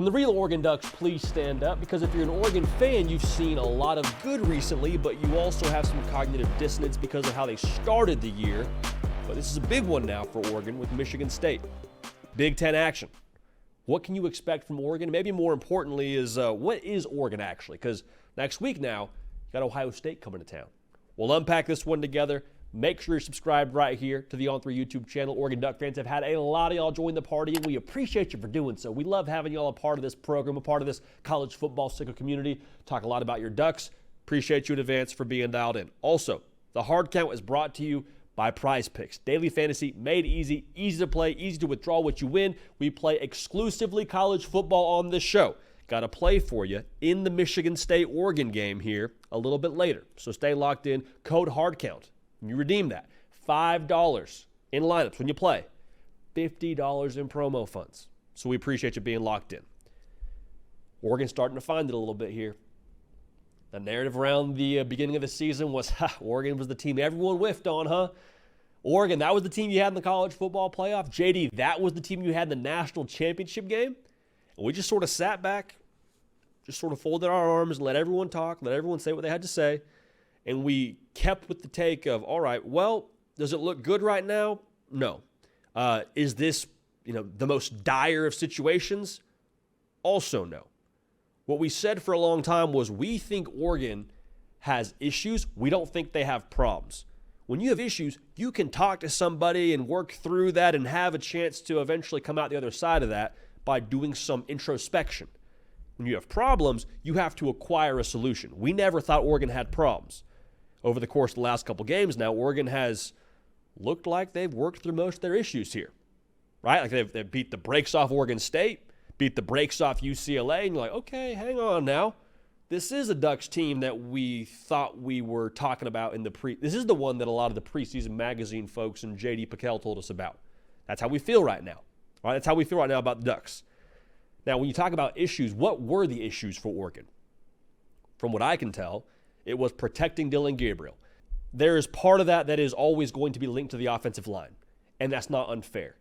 And the real Oregon Ducks, please stand up, because if you're an Oregon fan, you've seen a lot of good recently, but you also have some cognitive dissonance because of how they started the year. But this is a big one now for Oregon with Michigan State. Big Ten action. What can you expect from Oregon? Maybe more importantly is what is Oregon actually? Because next week now, you got Ohio State coming to town. We'll unpack this one together. Make sure you're subscribed right here to the On3 YouTube channel. Oregon Duck fans have had a lot of y'all join the party, and we appreciate you for doing so. We love having y'all a part of this program, a part of this college football sicker community. Talk a lot about your Ducks. Appreciate you in advance for being dialed in. Also, the Hard Count is brought to you by Prize Picks. Daily fantasy made easy, easy to play, easy to withdraw what you win. We play exclusively college football on this show. Got a play for you in the Michigan State-Oregon game here a little bit later. So stay locked in. Code HARDCOUNT. You redeem that. $5 in lineups when you play. $50 in promo funds. So we appreciate you being locked in. Oregon's starting to find it a little bit here. The narrative around the beginning of the season was, Oregon was the team everyone whiffed on, huh? Oregon, that was the team you had in the college football playoff. JD, that was the team you had in the national championship game. And we just sort of sat back, just sort of folded our arms and let everyone talk, let everyone say what they had to say. And we kept with the take of, all right, well, does it look good right now? No. Is this, the most dire of situations? Also no. What we said for a long time was we think Oregon has issues. We don't think they have problems. When you have issues, you can talk to somebody and work through that and have a chance to eventually come out the other side of that by doing some introspection. When you have problems, you have to acquire a solution. We never thought Oregon had problems. Over the course of the last couple games now, Oregon has looked like they've worked through most of their issues here, right? Like they've beat the brakes off Oregon State, beat the brakes off UCLA, and you're like, okay, hang on now. This is a Ducks team that we thought we were talking about in the This is the one that a lot of the preseason magazine folks and J.D. Piquel told us about. That's how we feel right now. All right, that's how we feel right now about the Ducks. Now, when you talk about issues, what were the issues for Oregon? From what I can tell, it was protecting Dillon Gabriel. There is part of that is always going to be linked to the offensive line, and that's not unfair.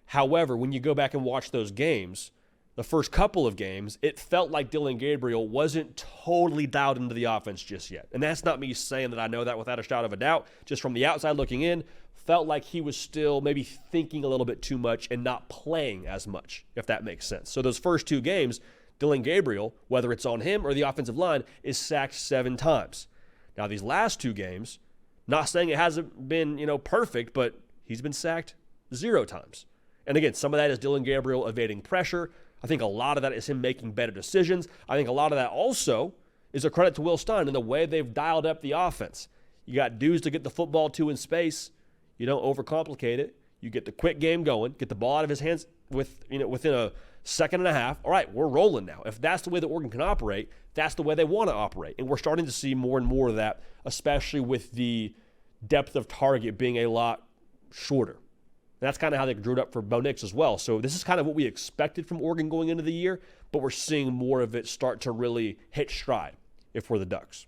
However, when you go back and watch those games, the first couple of games, it felt like Dillon Gabriel wasn't totally dialed into the offense just yet. And that's not me saying that I know that without a shadow of a doubt. Just from the outside looking in, felt like he was still maybe thinking a little bit too much and not playing as much, if that makes sense. So those first two games, Dillon Gabriel, whether it's on him or the offensive line, is sacked 7 times. Now, these last 2 games, not saying it hasn't been, perfect, but he's been sacked 0 times. And again, some of that is Dillon Gabriel evading pressure. I think a lot of that is him making better decisions. I think a lot of that also is a credit to Will Stein and the way they've dialed up the offense. You got dudes to get the football to in space. You don't overcomplicate it. You get the quick game going, get the ball out of his hands within a second and a half. All right, we're rolling now. If that's the way that Oregon can operate, that's the way they want to operate. And we're starting to see more and more of that, especially with the depth of target being a lot shorter. And that's kind of how they drew it up for Bo Nix as well. So this is kind of what we expected from Oregon going into the year, but we're seeing more of it start to really hit stride if we're the Ducks.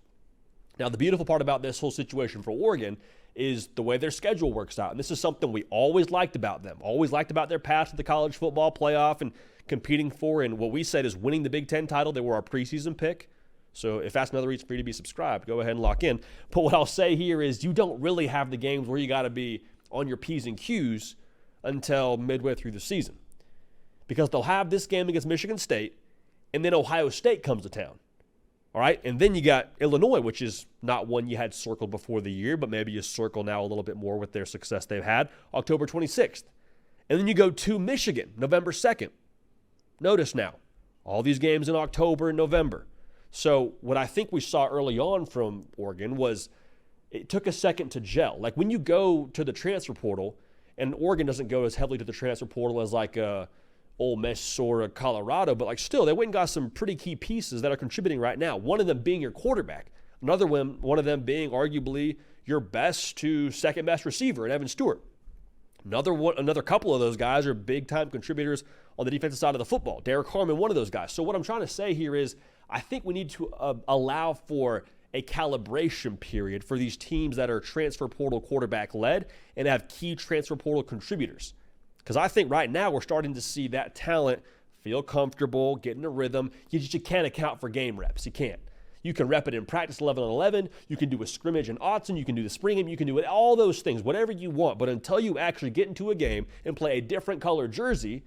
Now, the beautiful part about this whole situation for Oregon is the way their schedule works out. And this is something we always liked about them, always liked about their path to the college football playoff and competing for, and what we said is winning the Big Ten title. They were our preseason pick. So if that's another reason for you to be subscribed, go ahead and lock in. But what I'll say here is you don't really have the games where you got to be on your P's and Q's until midway through the season. Because they'll have this game against Michigan State, and then Ohio State comes to town. All right, and then you got Illinois, which is not one you had circled before the year, but maybe you circle now a little bit more with their success they've had, October 26th. And then you go to Michigan, November 2nd. Notice now, all these games in October and November. So what I think we saw early on from Oregon was it took a second to gel. Like when you go to the transfer portal, and Oregon doesn't go as heavily to the transfer portal as like Ole Miss or Colorado, but like still, they went and got some pretty key pieces that are contributing right now. One of them being your quarterback. Another one of them being arguably your best to second best receiver in Evan Stewart. Another couple of those guys are big-time contributors on the defensive side of the football. Derek Harmon, one of those guys. So what I'm trying to say here is I think we need to allow for a calibration period for these teams that are transfer portal quarterback-led and have key transfer portal contributors. Because I think right now we're starting to see that talent feel comfortable, get in a rhythm. You can't account for game reps. You can't. You can rep it in practice 11 on 11. You can do a scrimmage in Autzen. You can do the spring game. You can do it, all those things, whatever you want. But until you actually get into a game and play a different color jersey,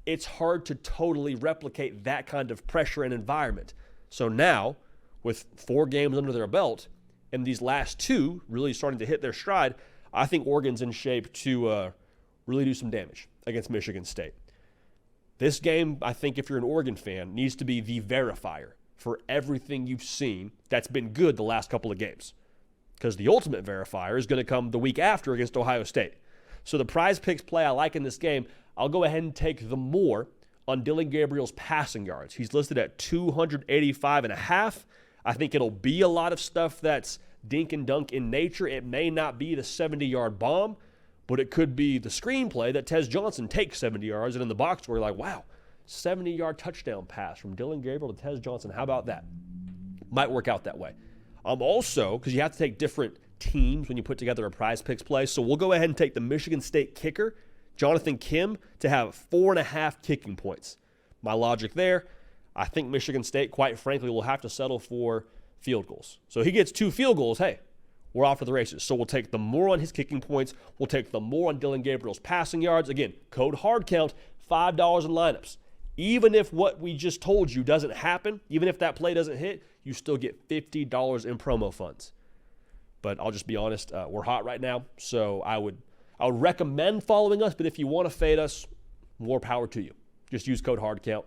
it's hard to totally replicate that kind of pressure and environment. So now, with 4 games under their belt, and these last 2 really starting to hit their stride, I think Oregon's in shape to really do some damage against Michigan State. This game, I think if you're an Oregon fan, needs to be the verifier for everything you've seen that's been good the last couple of games. Because the ultimate verifier is going to come the week after against Ohio State. So the prize picks play I like in this game, I'll go ahead and take the more on Dillon Gabriel's passing yards. He's listed at 285.5. I think it'll be a lot of stuff that's dink and dunk in nature. It may not be the 70-yard bomb, but it could be the screenplay that Tez Johnson takes 70 yards, and in the box score, you're like, wow, 70-yard touchdown pass from Dillon Gabriel to Tez Johnson. How about that? Might work out that way. Also, because you have to take different teams when you put together a prize picks play, so we'll go ahead and take the Michigan State kicker, Jonathan Kim, to have 4.5 kicking points. My logic there, I think Michigan State, quite frankly, will have to settle for field goals. So he gets 2 field goals, hey, we're off to the races. So we'll take the more on his kicking points. We'll take the more on Dillon Gabriel's passing yards. Again, code hard count, $5 in lineups. Even if what we just told you doesn't happen, even if that play doesn't hit, you still get $50 in promo funds. But I'll just be honest, we're hot right now, so I would recommend following us, but if you want to fade us, more power to you. Just use code HARDCOUNT,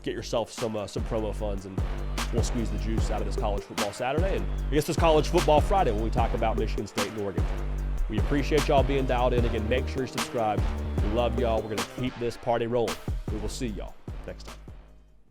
get yourself some promo funds, and we'll squeeze the juice out of this college football Saturday, and I guess this college football Friday when we talk about Michigan State and Oregon. We appreciate y'all being dialed in. Again, make sure you subscribe. We love y'all. We're going to keep this party rolling. We will see y'all next time.